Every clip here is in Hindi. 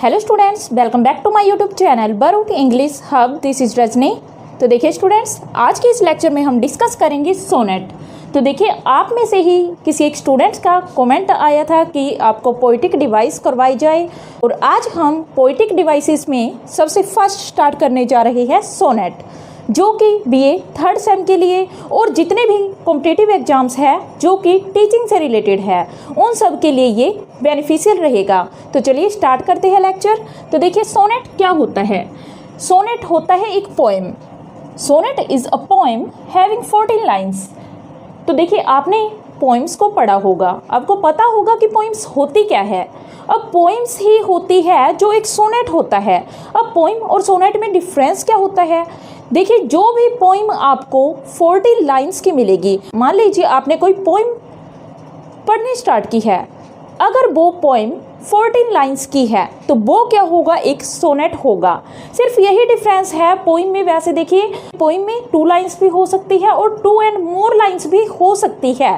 Hello students, welcome back to my YouTube channel बरूट English hub. This is Rajni. तो देखिए स्टूडेंट्स, आज के इस लेक्चर में हम डिस्कस करेंगे सोनेट। तो देखिए, आप में से ही किसी एक स्टूडेंट्स का कमेंट आया था कि आपको पोइटिक डिवाइस करवाई जाए, और आज हम पोइटिक डिवाइसेस में सबसे फर्स्ट स्टार्ट करने जा रहे हैं सोनेट, जो कि बीए थर्ड सेम के लिए और जितने भी कॉम्पिटिटिव एग्जाम्स हैं जो कि टीचिंग से रिलेटेड है उन सब के लिए ये बेनिफिशियल रहेगा। तो चलिए स्टार्ट करते हैं लेक्चर। तो देखिए, सोनेट क्या होता है। सोनेट होता है एक poem. Sonnet is a poem having 14 lines. तो देखिए, आपने पोइम्स को पढ़ा होगा, आपको पता होगा कि पोइम्स होती क्या है। अब पोइम्स ही होती है जो एक सोनेट होता है। अब पोइम और सोनेट में डिफरेंस क्या होता है। देखिए, जो भी पोइम आपको 14 लाइन्स की मिलेगी, मान लीजिए आपने कोई पोइम पढ़नी स्टार्ट की है, अगर वो पोइम 14 लाइन्स की है तो वो क्या होगा, एक सोनेट होगा। सिर्फ यही डिफरेंस है पोइम में। वैसे देखिए, पोइम में 2 लाइन्स भी हो सकती है और 2 एंड मोर लाइन्स भी हो सकती है,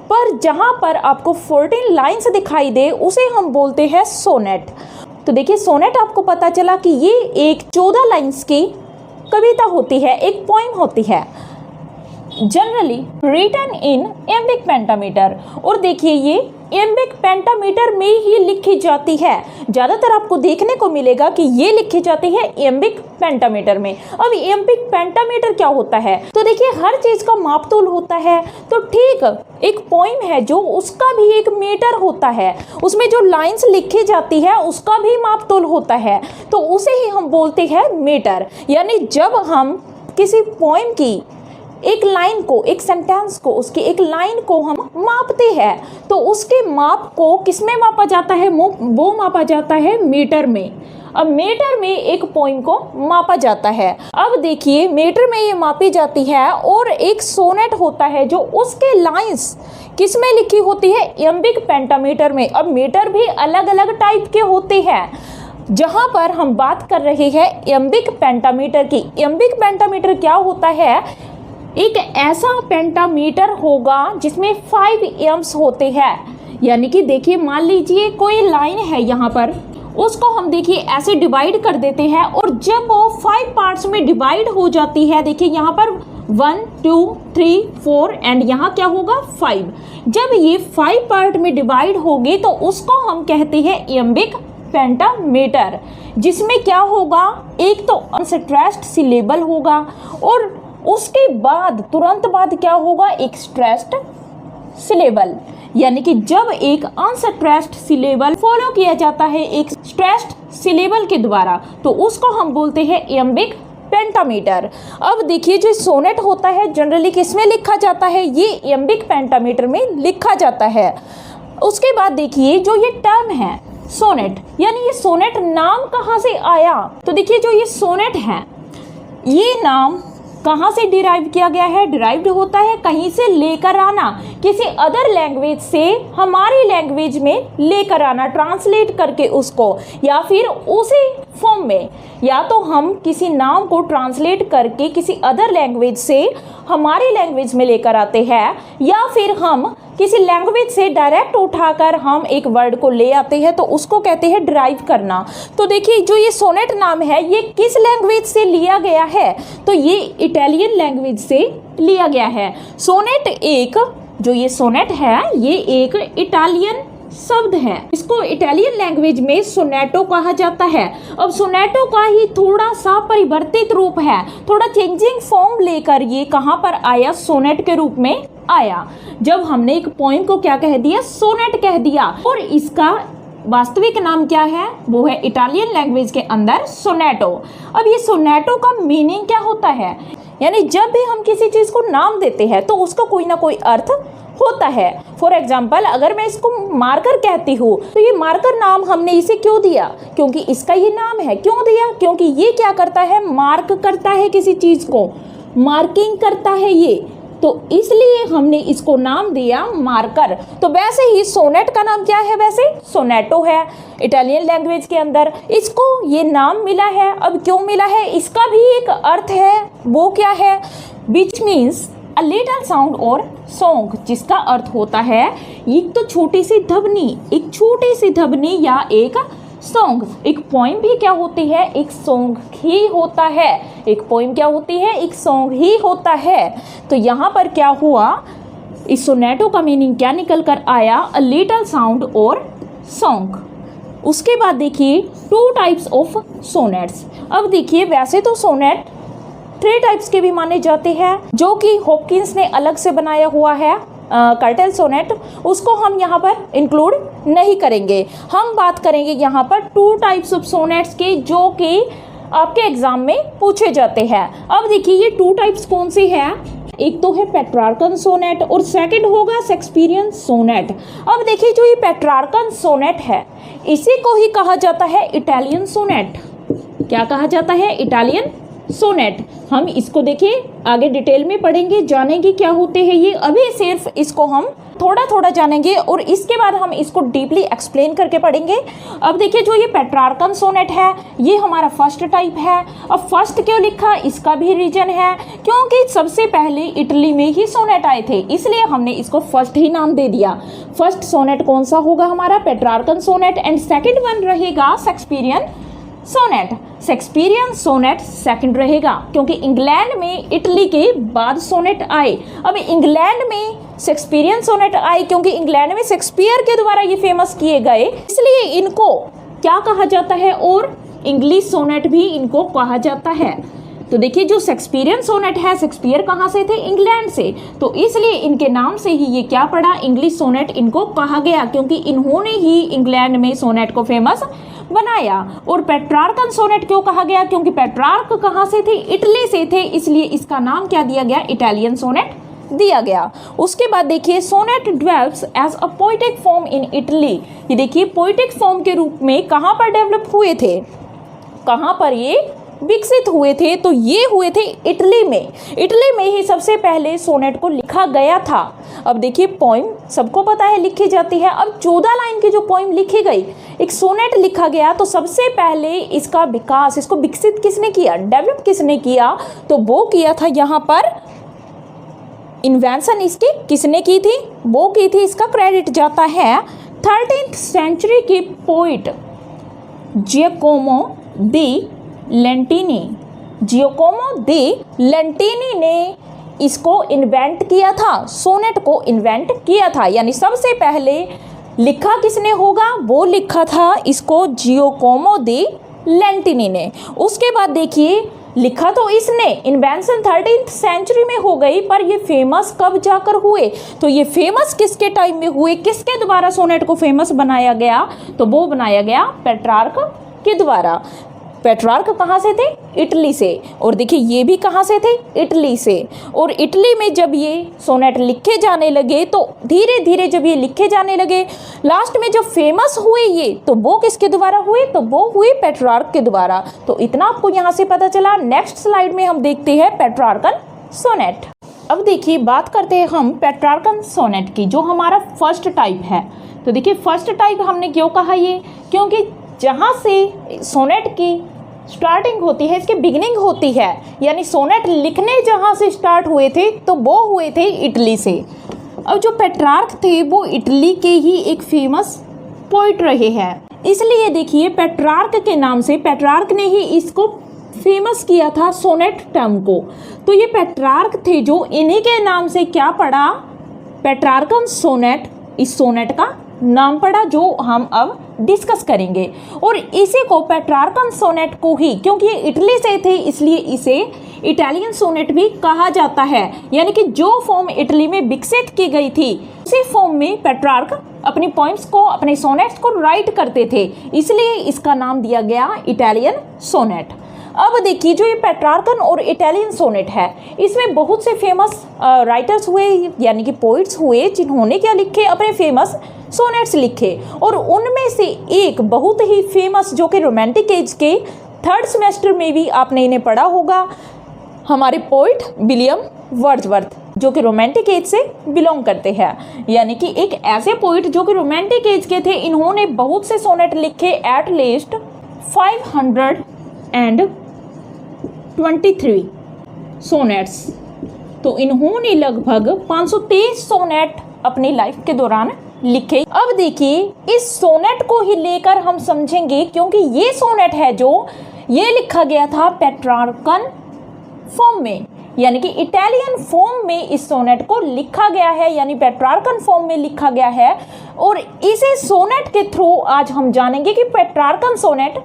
पर जहाँ पर आपको 14 लाइन्स दिखाई दे उसे हम बोलते हैं सोनेट। तो देखिए, सोनेट आपको पता चला कि ये एक 14 लाइन्स की कविता होती है, एक पोइम होती है, जनरली रिटन इन एम्बिक पेंटामीटर। और देखिए, ये एम्बिक पेंटामीटर में ही लिखी जाती है। ज़्यादातर आपको देखने को मिलेगा कि ये लिखी जाती है एम्बिक पेंटामीटर में। अब एम्बिक पेंटामीटर क्या होता है, तो देखिए, हर चीज़ का मापतोल होता है। तो ठीक एक पोइम है जो उसका भी एक मीटर होता है, उसमें जो लाइंस लिखी जाती है उसका भी मापतोल होता है, तो उसे ही हम बोलते हैं मीटर। यानी जब हम किसी पोइम की एक लाइन को, एक सेंटेंस को, उसकी एक लाइन को हम मापते हैं तो उसके माप को किस में मापा जाता है, वो मापा जाता है मीटर में। अब मीटर में एक पोइम को मापा जाता है। अब देखिए, मीटर में ये मापी जाती है, और एक सोनेट होता है जो उसके लाइंस किस में लिखी होती है, एम्बिक पेंटामीटर में। अब मीटर भी अलग अलग टाइप के होते हैं। जहाँ पर हम बात कर रहे हैं एम्बिक पेंटामीटर की। एम्बिक पेंटामीटर क्या होता है, एक ऐसा पेंटामीटर होगा जिसमें 5 एम्स होते हैं। यानी कि देखिए, मान लीजिए कोई लाइन है यहाँ पर, उसको हम देखिए ऐसे डिवाइड कर देते हैं, और जब वो 5 पार्ट्स में डिवाइड हो जाती है, देखिए यहाँ पर 1 2 3 4 एंड यहाँ क्या होगा 5। जब ये 5 पार्ट में डिवाइड होगी तो उसको हम कहते हैं एम्बिक पेंटामीटर, जिसमें क्या होगा, एक तो अनस्ट्रेस्ड सिलेबल होगा और उसके बाद तुरंत बाद क्या होगा, एक स्ट्रेस्ड सिलेबल। यानी कि जब एक अनस्ट्रेस्ड सिलेबल फॉलो किया जाता है एक स्ट्रेस्ड सिलेबल के द्वारा, तो उसको हम बोलते हैं एम्बिक पेंटामीटर। अब देखिए, जो सोनेट होता है जनरली किस में लिखा जाता है, ये एम्बिक पेंटामीटर में लिखा जाता है। उसके बाद देखिए, जो ये टर्म है सोनेट, यानी ये सोनेट नाम कहाँ से आया। तो देखिए, जो ये सोनेट है, ये नाम कहाँ से डिराइव किया गया है, डिराइव्ड होता है कहीं से लेकर आना, किसी अदर लैंग्वेज से हमारी लैंग्वेज में लेकर आना, ट्रांसलेट करके उसको, या फिर उसी फॉर्म में, या तो हम किसी नाम को ट्रांसलेट करके किसी अदर लैंग्वेज से हमारी लैंग्वेज में लेकर आते हैं, या फिर हम किसी लैंग्वेज से डायरेक्ट उठाकर हम एक वर्ड को ले आते हैं, तो उसको कहते हैं डिराइव करना। तो देखिए, जो ये सोनेट नाम है ये किस लैंग्वेज से लिया गया है, तो ये इटालियन लैंग्वेज से लिया गया है। सोनेट एक, जो ये सोनेट है ये एक इटालियन शब्द है, इसको इटालियन लैंग्वेज में सोनेटो कहा जाता है। अब सोनेटो का ही थोड़ा सा परिवर्तित रूप है, थोड़ा चेंजिंग फॉर्म लेकर ये कहाँ पर आया, सोनेट के रूप में आया, जब हमने एक पोइम को क्या कह दिया, सोनेट कह दिया। और इसका वास्तविक नाम क्या है, वो है इटालियन लैंग्वेज के अंदर सोनेटो। अब ये सोनेटो का मीनिंग क्या होता है, यानी जब भी हम किसी चीज़ को नाम देते हैं तो उसका कोई ना कोई अर्थ होता है। फॉर एग्जाम्पल, अगर मैं इसको मार्कर कहती हूँ तो ये मार्कर नाम हमने इसे क्यों दिया, क्योंकि इसका ये नाम है। क्यों दिया, क्योंकि ये क्या करता है, मार्क करता है किसी चीज़ को, मार्किंग करता है ये, तो इसलिए हमने इसको नाम दिया मार्कर। तो वैसे ही सोनेट का नाम क्या है, वैसे सोनेटो है इटालियन लैंग्वेज के अंदर, इसको ये नाम मिला है। अब क्यों मिला है, इसका भी एक अर्थ है, वो क्या है, which means a little sound और सॉन्ग, जिसका अर्थ होता है एक तो छोटी सी ध्वनि, एक छोटी सी ध्वनि या एक सॉन्ग। एक पोइम भी क्या होती है, एक सॉन्ग ही होता है। एक पोइम क्या होती है, एक सॉन्ग ही होता है। तो यहाँ पर क्या हुआ, इस सोनेटो का मीनिंग क्या निकल कर आया, अ लिटिल साउंड और सॉन्ग। उसके बाद देखिए टू टाइप्स ऑफ सोनेट्स। अब देखिए वैसे तो सोनेट 3 टाइप्स के भी माने जाते हैं, जो कि हॉपकिंस ने अलग से बनाया हुआ है कर्टेल सोनेट, उसको हम यहाँ पर इंक्लूड नहीं करेंगे। हम बात करेंगे यहाँ पर 2 टाइप्स ऑफ सोनेट्स के, जो कि आपके एग्जाम में पूछे जाते हैं। अब देखिए ये 2 टाइप्स कौन सी है, एक तो है पेट्रार्कन सोनेट और सेकंड होगा शेक्सपियरियन सोनेट। अब देखिए जो ये पेट्रार्कन सोनेट है, इसी को ही कहा जाता है इटालियन सोनेट। क्या कहा जाता है, इटालियन सोनेट। हम इसको देखिए आगे डिटेल में पढ़ेंगे, जानेंगे क्या होते हैं ये। अभी सिर्फ इसको हम थोड़ा थोड़ा जानेंगे और इसके बाद हम इसको डीपली एक्सप्लेन करके पढ़ेंगे। अब देखिए जो ये पेट्रार्कन सोनेट है, ये हमारा फर्स्ट टाइप है। अब फर्स्ट क्यों लिखा, इसका भी रीजन है, क्योंकि सबसे पहले इटली में ही सोनेट आए थे, इसलिए हमने इसको फर्स्ट ही नाम दे दिया। फर्स्ट सोनेट कौन सा होगा हमारा, Petrarchan sonnet, and second one रहेगा Shakespearean sonnet. Shakespearean sonnet second रहेगा, क्योंकि इंग्लैंड में इटली के बाद सोनेट आए। अब इंग्लैंड में शेक्सपियरियन सोनेट आए क्योंकि इंग्लैंड में शेक्सपियर के द्वारा ये फेमस किए गए, इसलिए इनको क्या कहा जाता है, और इंग्लिश सोनेट भी इनको कहा जाता है। तो देखिए जो शेक्सपियरियन सोनेट है, शेक्सपियर कहाँ से थे, इंग्लैंड से, तो इसलिए इनके नाम से ही ये क्या पड़ा, इंग्लिश सोनेट इनको कहा गया, क्योंकि इन्होंने ही इंग्लैंड में सोनेट को फेमस बनाया। और पेट्रार्कन सोनेट क्यों कहा गया, क्योंकि पेट्रार्क कहाँ से थे, इटली से थे, इसलिए इसका नाम क्या दिया गया, इटालियन सोनेट दिया गया। उसके बाद देखिए sonnet develops as a poetic form in Italy. ये देखिए पोएटिक फॉर्म के रूप में कहाँ पर डेवलप हुए थे, कहाँ पर ये विकसित हुए थे, तो ये हुए थे इटली में। इटली में ही सबसे पहले सोनेट को लिखा गया था। अब देखिए पोइम सबको पता है लिखी जाती है। अब 14 लाइन की जो पोइम लिखी गई, एक सोनेट लिखा गया, तो सबसे पहले इसका विकास, इसको विकसित किसने किया, डेवलप किसने किया, तो वो किया था यहाँ पर इन्वेंशन इसकी किसने की थी, वो की थी, इसका क्रेडिट जाता है 13th सेंचुरी के पोइट जियोकोमो दी लेंटिनी। जियोकोमो दी लेंटिनी ने इसको इन्वेंट किया था, सोनेट को इन्वेंट किया था, यानी सबसे पहले लिखा किसने होगा, वो लिखा था इसको जियोकोमो दी लेंटिनी ने। उसके बाद देखिए लिखा तो इसने, इन्वेंशन 13th सेंचुरी में हो गई, पर ये फेमस कब जाकर हुए, तो ये फेमस किसके टाइम में हुए, किसके द्वारा सोनेट को फेमस बनाया गया, तो वो बनाया गया पेट्रार्क के द्वारा। पेट्रार्क कहाँ से थे, इटली से, और देखिए ये भी कहाँ से थे, इटली से। और इटली में जब ये सोनेट लिखे जाने लगे, तो धीरे धीरे जब ये लिखे जाने लगे, लास्ट में जब फेमस हुए ये, तो वो किसके द्वारा हुए, तो वो हुए पेट्रार्क के द्वारा। तो इतना आपको यहाँ से पता चला। नेक्स्ट स्लाइड में हम देखते हैं पेट्रार्कन सोनेट। अब देखिए बात करते हैं हम पेट्रार्कन सोनेट की, जो हमारा फर्स्ट टाइप है। तो देखिए फर्स्ट टाइप हमने क्यों कहा ये, क्योंकि जहाँ से सोनेट की स्टार्टिंग होती है, इसकी बिगिनिंग होती है, यानी सोनेट लिखने जहाँ से स्टार्ट हुए थे, तो वो हुए थे इटली से। अब जो पेट्रार्क थे वो इटली के ही एक फेमस पोइट रहे हैं, इसलिए देखिए पेट्रार्क के नाम से, पेट्रार्क ने ही इसको फेमस किया था सोनेट टर्म को। तो ये पेट्रार्क थे जो इन्हीं के नाम से क्या पड़ा, पेट्रार्कन सोनेट, इस सोनेट का नाम पड़ा, जो हम अब डिस्कस करेंगे। और इसी को पेट्रार्कन सोनेट को ही, क्योंकि ये इटली से थे इसलिए इसे इटालियन सोनेट भी कहा जाता है, यानी कि जो फॉर्म इटली में विकसित की गई थी, उसी फॉर्म में पेट्रार्क अपनी पोइम्स को, अपने सोनेट्स को राइट करते थे, इसलिए इसका नाम दिया गया इटालियन सोनेट। अब देखिए जो ये पेट्रार्कन और इटालियन सोनेट है, इसमें बहुत से फेमस राइटर्स हुए, यानी कि पोइट्स हुए, जिन्होंने क्या लिखे, अपने फेमस सोनेट्स लिखे। और उनमें से एक बहुत ही फेमस, जो कि रोमांटिक एज के 3rd सेमेस्टर में भी आपने इन्हें पढ़ा होगा, हमारे पोइट विलियम वर्ड्सवर्थ, जो कि रोमांटिक एज से बिलोंग करते हैं, यानी कि एक ऐसे पोइट जो कि रोमांटिक एज के थे। इन्होंने बहुत से सोनेट लिखे, एट लीस्ट 523 सोनेट्स। तो इन्होंने लगभग 523 सोनेट अपनी लाइफ के दौरान लिखे। अब देखिए इस सोनेट को ही लेकर हम समझेंगे, क्योंकि ये सोनेट है जो ये लिखा गया था पेट्रार्कन फॉर्म में, यानी कि इटालियन फॉर्म में इस सोनेट को लिखा गया है, यानी पेट्रार्कन फॉर्म में लिखा गया है। और इसे सोनेट के थ्रू आज हम जानेंगे कि पेट्रार्कन सोनेट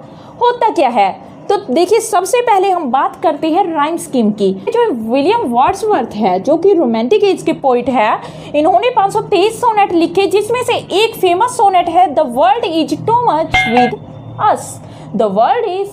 होता क्या है। तो देखिए सबसे पहले हम बात करते हैं राइम स्कीम की। जो विलियम वर्ड्सवर्थ है, जो कि रोमांटिक एज के पोइट है, इन्होंने 523 सोनेट लिखे, जिसमें से एक फेमस सोनेट है the world is too much with us. The world is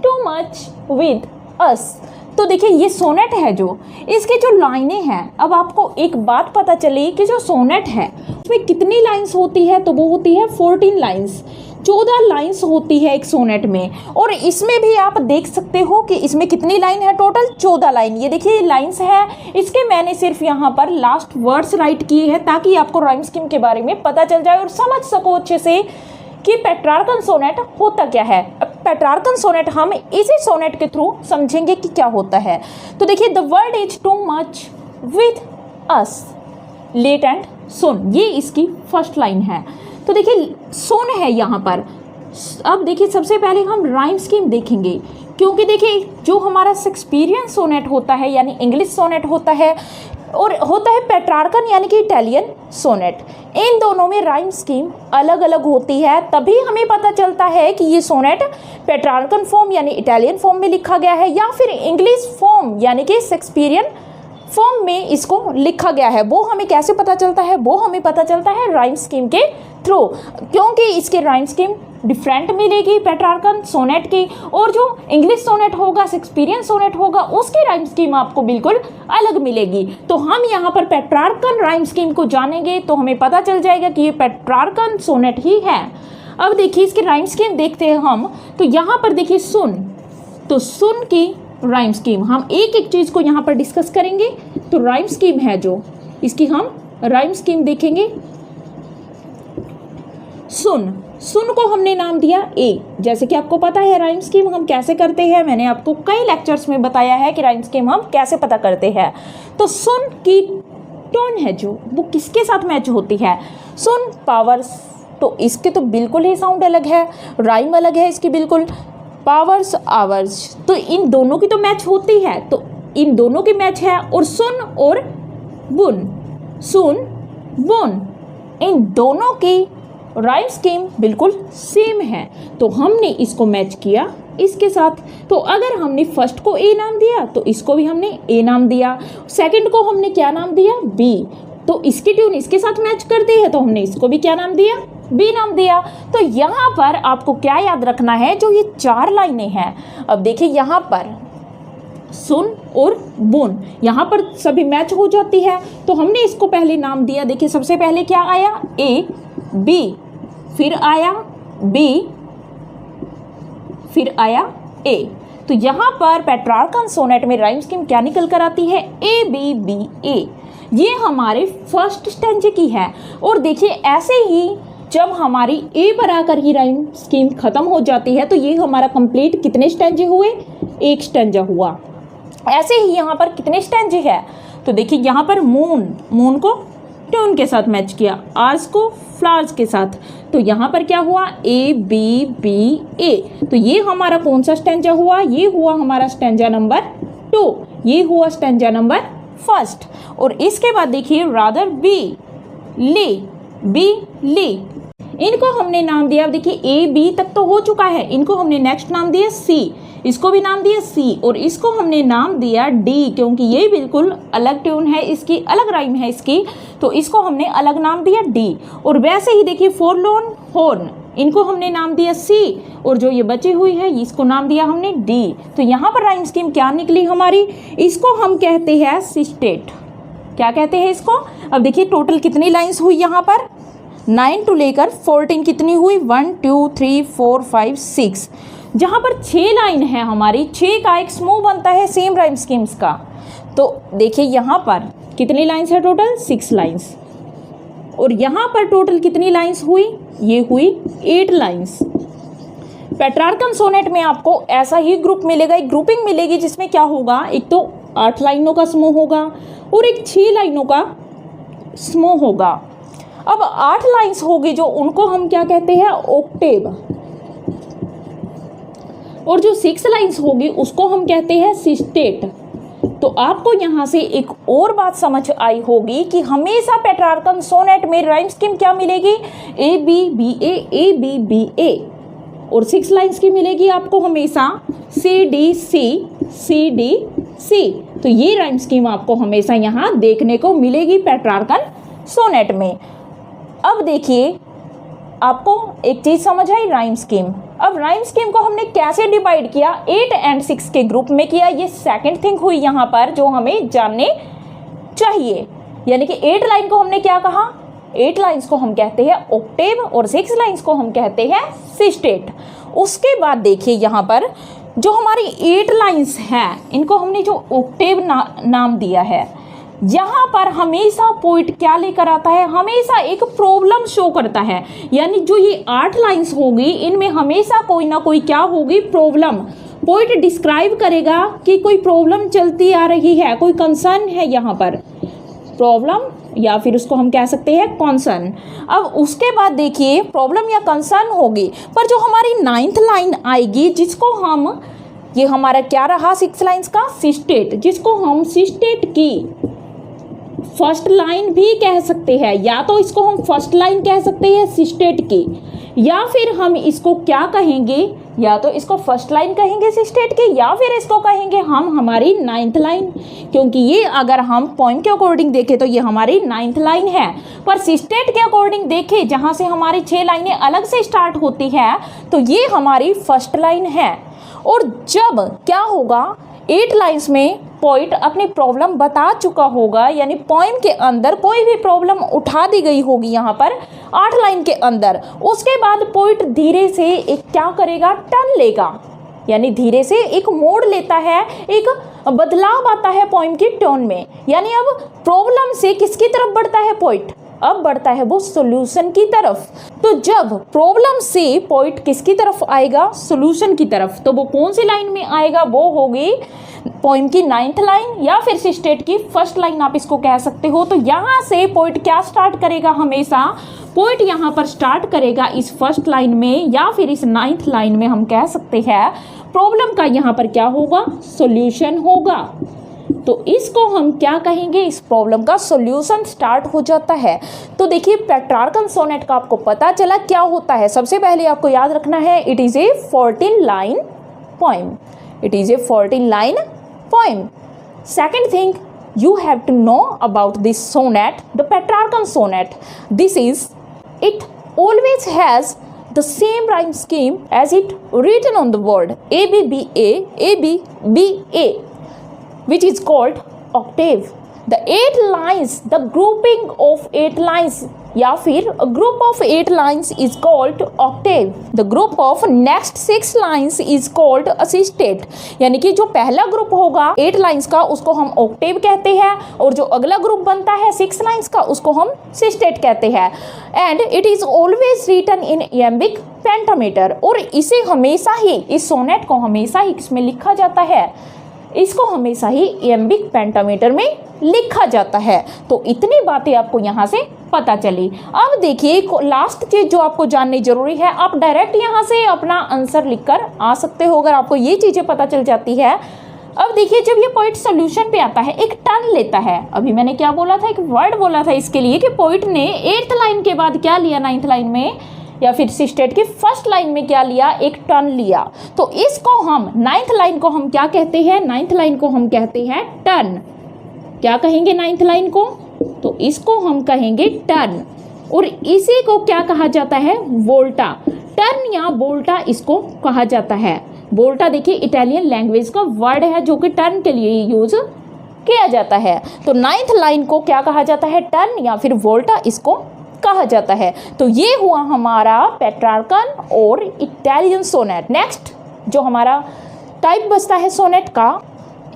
too much with अस। तो देखिए ये सोनेट है जो, इसके जो लाइनें हैं, अब आपको एक बात पता चली कि जो सोनेट है उसमें कितनी लाइंस होती है, तो वो होती है 14 लाइंस। 14 लाइंस होती है एक सोनेट में। और इसमें भी आप देख सकते हो कि इसमें कितनी लाइन है, टोटल 14 लाइन। ये देखिए लाइंस है, इसके मैंने सिर्फ यहाँ पर लास्ट वर्ड्स राइट किए हैं ताकि आपको राइम स्कीम के बारे में पता चल जाए और समझ सको अच्छे से कि पेट्रार्कन सोनेट होता क्या है। पेट्रार्कन सोनेट हम इसी सोनेट के थ्रू समझेंगे कि क्या होता है। तो देखिए the world is too much with us, late and soon, ये इसकी फर्स्ट लाइन है। तो देखिए सुन है यहाँ पर। अब देखिए सबसे पहले हम राइम स्कीम देखेंगे, क्योंकि देखिए जो हमारा शेक्सपियरियन सोनेट होता है यानी इंग्लिश सोनेट होता है, और होता है पेट्रार्कन यानी कि इटालियन सोनेट। इन दोनों में राइम स्कीम अलग अलग होती है, तभी हमें पता चलता है कि ये सोनेट पेट्रार्कन फॉर्म यानी इटालियन फॉर्म में लिखा गया है या फिर इंग्लिश फॉर्म यानी कि शेक्सपियरियन फॉर्म में इसको लिखा गया है। वो हमें कैसे पता चलता है, वो हमें पता चलता है राइम स्कीम के थ्रू, क्योंकि इसके राइम स्कीम डिफरेंट मिलेगी पेट्रार्कन सोनेट की, और जो इंग्लिश सोनेट होगा, शेक्सपियरियन सोनेट होगा, उसकी राइम स्कीम आपको बिल्कुल अलग मिलेगी। तो हम यहाँ पर पेट्रार्कन राइम स्कीम को जानेंगे तो हमें पता चल जाएगा कि ये पेट्रार्कन सोनेट ही है। अब देखिए इसकी राइम स्कीम देखते हैं हम। तो यहाँ पर देखिए सुन, तो सुन की राइम स्कीम हम एक एक चीज़ को यहाँ पर डिस्कस करेंगे। तो राइम स्कीम है जो, इसकी हम राइम स्कीम देखेंगे। सुन, सुन को हमने नाम दिया ए। जैसे कि आपको पता है राइम स्कीम हम कैसे करते हैं, मैंने आपको कई लेक्चर्स में बताया है कि राइम स्कीम हम कैसे पता करते हैं। तो सुन की टोन है जो, वो किसके साथ मैच होती है, सुन पावर्स, तो इसके तो बिल्कुल ही साउंड अलग है, राइम अलग है इसकी बिल्कुल। पावर्स आवर्स, तो इन दोनों की तो मैच होती है, तो इन दोनों की मैच है। और सुन और बुन, सुन बुन, इन दोनों की राइम स्कीम बिल्कुल सेम है, तो हमने इसको मैच किया इसके साथ। तो अगर हमने फर्स्ट को ए नाम दिया तो इसको भी हमने ए नाम दिया, सेकंड को हमने क्या नाम दिया, बी, तो इसकी ट्यून इसके साथ मैच करती है, तो हमने इसको भी क्या नाम दिया, बी नाम दिया। तो यहाँ पर आपको क्या याद रखना है, जो ये 4 लाइनें हैं। अब देखिए यहाँ पर सुन और बुन, यहाँ पर सभी मैच हो जाती है, तो हमने इसको पहले नाम दिया। देखिए सबसे पहले क्या आया, ए, बी, फिर आया बी, फिर आया ए। तो यहाँ पर पेट्रार्कन सोनेट में राइम स्कीम क्या निकल कर आती है, ए बी बी ए। ये हमारे फर्स्ट स्टेंजे की है। और देखिए ऐसे ही जब हमारी ए पर आकर ही राइम स्कीम खत्म हो जाती है, तो ये हमारा कंप्लीट कितने स्टेंजे हुए, एक स्टेंजा हुआ। ऐसे ही यहाँ पर कितने स्टेंजे है, तो देखिए यहाँ पर मून, मून को ट्यून के साथ मैच किया, आर्स को फ्लावर्स के साथ, तो यहाँ पर क्या हुआ, ए बी बी ए। तो ये हमारा कौन सा स्टेंजा हुआ, ये हुआ हमारा स्टेंजा नंबर 2, ये हुआ स्टेंजा नंबर 1। और इसके बाद देखिए रादर बी, ले, बी ले, इनको हमने नाम दिया। देखिए ए बी तक तो हो चुका है, इनको हमने नेक्स्ट नाम दिया सी, इसको भी नाम दिया सी, और इसको हमने नाम दिया डी, क्योंकि ये बिल्कुल अलग ट्यून है इसकी, अलग राइम है इसकी, तो इसको हमने अलग नाम दिया डी। और वैसे ही देखिए फोरलोन हॉर्न, इनको हमने नाम दिया सी, और जो ये बची हुई है इसको नाम दिया हमने डी। तो यहाँ पर राइम स्कीम क्या निकली हमारी, इसको हम कहते हैं सिस्टेट। क्या कहते हैं इसको। अब देखिए टोटल कितनी लाइंस हुई यहाँ पर, 9 टू लेकर 14 कितनी हुई, 1 2 3 4 5 6। जहाँ पर 6 लाइन है हमारी, 6 का एक समूह बनता है सेम राइम स्कीम्स का। तो देखिए यहाँ पर कितनी लाइंस है, टोटल 6 लाइंस। और यहाँ पर टोटल कितनी लाइंस हुई, ये हुई 8 लाइंस। पेट्रार्कन सोनेट में आपको ऐसा ही ग्रुप मिलेगा, एक ग्रुपिंग मिलेगी, जिसमें क्या होगा, एक तो 8 लाइनों का समूह होगा और एक 6 लाइनों का समूह होगा। अब 8 लाइंस होगी जो उनको हम क्या कहते हैं, ऑक्टेव, और जो 6 लाइंस होगी उसको हम कहते हैं सिस्टेट। तो आपको यहाँ से एक और बात समझ आई होगी कि हमेशा पेट्रार्कन सोनेट में राइम स्कीम क्या मिलेगी, ए बी बी ए, और 6 लाइंस की मिलेगी आपको हमेशा सी डी सी। तो ये राइम स्कीम आपको हमेशा यहाँ देखने को मिलेगी पेट्रार्कन सोनेट में। अब देखिए आपको एक चीज समझ आई, राइम स्कीम। अब राइम स्कीम को हमने कैसे डिवाइड किया, 8 और 6 के ग्रुप में किया। ये सेकंड थिंग हुई यहाँ पर जो हमें जानने चाहिए। यानी कि 8 लाइन को हमने क्या कहा, 8 लाइंस को हम कहते हैं ऑक्टेव और 6 लाइंस को हम कहते हैं सिस्टेट। उसके बाद देखिए यहाँ पर जो हमारी 8 लाइंस हैं इनको हमने जो ऑक्टेव नाम दिया है। यहाँ पर हमेशा पोइट क्या लेकर आता है, हमेशा एक प्रॉब्लम शो करता है। यानी जो ये 8 लाइंस होगी इनमें हमेशा कोई ना कोई क्या होगी, प्रॉब्लम। पोइट डिस्क्राइब करेगा कि कोई प्रॉब्लम चलती आ रही है, कोई कंसर्न है यहाँ पर, प्रॉब्लम या फिर उसको हम कह सकते हैं कॉन्सर्न। अब उसके बाद देखिए प्रॉब्लम या कंसर्न होगी, पर जो हमारी 9th लाइन आएगी जिसको हम, ये हमारा क्या रहा 6 लाइंस का सिस्टेट, जिसको हम सिस्टेट की फर्स्ट लाइन भी कह सकते हैं, या तो इसको हम फर्स्ट लाइन कह सकते हैं सिस्टेट की, या फिर हम इसको क्या कहेंगे, या तो इसको फर्स्ट लाइन कहेंगे सिस्टेट की, या फिर इसको कहेंगे हम हमारी 9th लाइन, क्योंकि ये अगर हम पॉइंट के अकॉर्डिंग देखें तो ये हमारी 9th लाइन है। पर सिस्टेट के अकॉर्डिंग देखें जहाँ से हमारी 6 लाइनें अलग से स्टार्ट होती है तो ये हमारी फर्स्ट लाइन है। और जब क्या होगा 8 लाइंस में पोइट अपनी प्रॉब्लम बता चुका होगा, यानी पोइम के अंदर कोई भी प्रॉब्लम उठा दी गई होगी यहाँ पर 8 लाइन के अंदर, उसके बाद पोइट धीरे से एक क्या करेगा, टर्न लेगा, यानी धीरे से एक मोड़ लेता है, एक बदलाव आता है पोइम की टोन में। यानी अब प्रॉब्लम से किसकी तरफ बढ़ता है पोइट, अब बढ़ता है वो सॉल्यूशन की तरफ। तो जब प्रॉब्लम से पोइट किसकी तरफ आएगा, सॉल्यूशन की तरफ, तो वो कौन सी लाइन में आएगा, वो होगी पोइम की 9th लाइन या फिर सिस्टेट की फर्स्ट लाइन आप इसको कह सकते हो। तो यहाँ से पोइट क्या स्टार्ट करेगा, हमेशा पोइट यहाँ पर स्टार्ट करेगा इस फर्स्ट लाइन में या फिर इस 9th लाइन में, हम कह सकते हैं प्रॉब्लम का यहाँ पर क्या होगा, सॉल्यूशन होगा। तो इसको हम क्या कहेंगे, इस प्रॉब्लम का सॉल्यूशन स्टार्ट हो जाता है। तो देखिए पेट्रार्कन सोनेट का आपको पता चला क्या होता है। सबसे पहले आपको याद रखना है it is a 14 line poem, it is a 14 line poem. Second thing you have to know about this sonnet, the Petrarchan sonnet. This is, it always has the same rhyme scheme as it written on the word ABBA, which is called octave. The 8 lines, the grouping of 8 lines या फिर a group of 8 lines is called octave. The group of next 6 lines is called assisted. यानी कि जो पहला ग्रुप होगा 8 लाइंस का उसको हम ऑक्टेव कहते हैं, और जो अगला ग्रुप बनता है 6 लाइंस का उसको हम सिस्टेट कहते हैं। And it is always written in iambic pentameter, और इसे हमेशा ही, इस सोनेट को हमेशा ही इसमें लिखा जाता है, इसको हमेशा ही iambic pentameter में लिखा जाता है। तो इतनी बातें आपको यहाँ से पता चली। अब देखिए लास्ट चीज जो आपको जाननी जरूरी है, आप डायरेक्ट यहाँ से अपना आंसर लिखकर आ सकते हो अगर आपको ये चीजें पता चल जाती है। अब देखिए जब ये पोइट सॉल्यूशन पे आता है एक टर्न लेता है, अभी मैंने क्या बोला था, एक वर्ड बोला था इसके लिए कि पोइट ने 8th लाइन के बाद क्या लिया, 9th लाइन में या फिर सिस्टेट की फर्स्ट लाइन में क्या लिया, एक टर्न लिया। तो इसको हम 9th लाइन को हम क्या कहते हैं, 9th लाइन को हम कहते हैं टर्न। क्या कहेंगे 9th लाइन को, तो इसको हम कहेंगे टर्न, और इसी को क्या कहा जाता है, वोल्टा। टर्न या वोल्टा इसको कहा जाता है। वोल्टा देखिए इटालियन लैंग्वेज का वर्ड है जो कि टर्न के लिए यूज किया जाता है। तो 9th लाइन को क्या कहा जाता है, टर्न या फिर वोल्टा इसको कहा जाता है। तो ये हुआ हमारा पेट्रार्कन और इटालियन सोनेट। नेक्स्ट जो हमारा टाइप बचता है सोनेट का,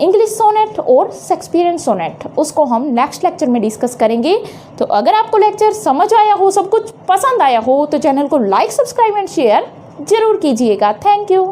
इंग्लिश सोनेट और शेक्सपियरियन सोनेट, उसको हम नेक्स्ट लेक्चर में डिस्कस करेंगे। तो अगर आपको लेक्चर समझ आया हो, सब कुछ पसंद आया हो, तो चैनल को लाइक, सब्सक्राइब एंड शेयर जरूर कीजिएगा। Thank you.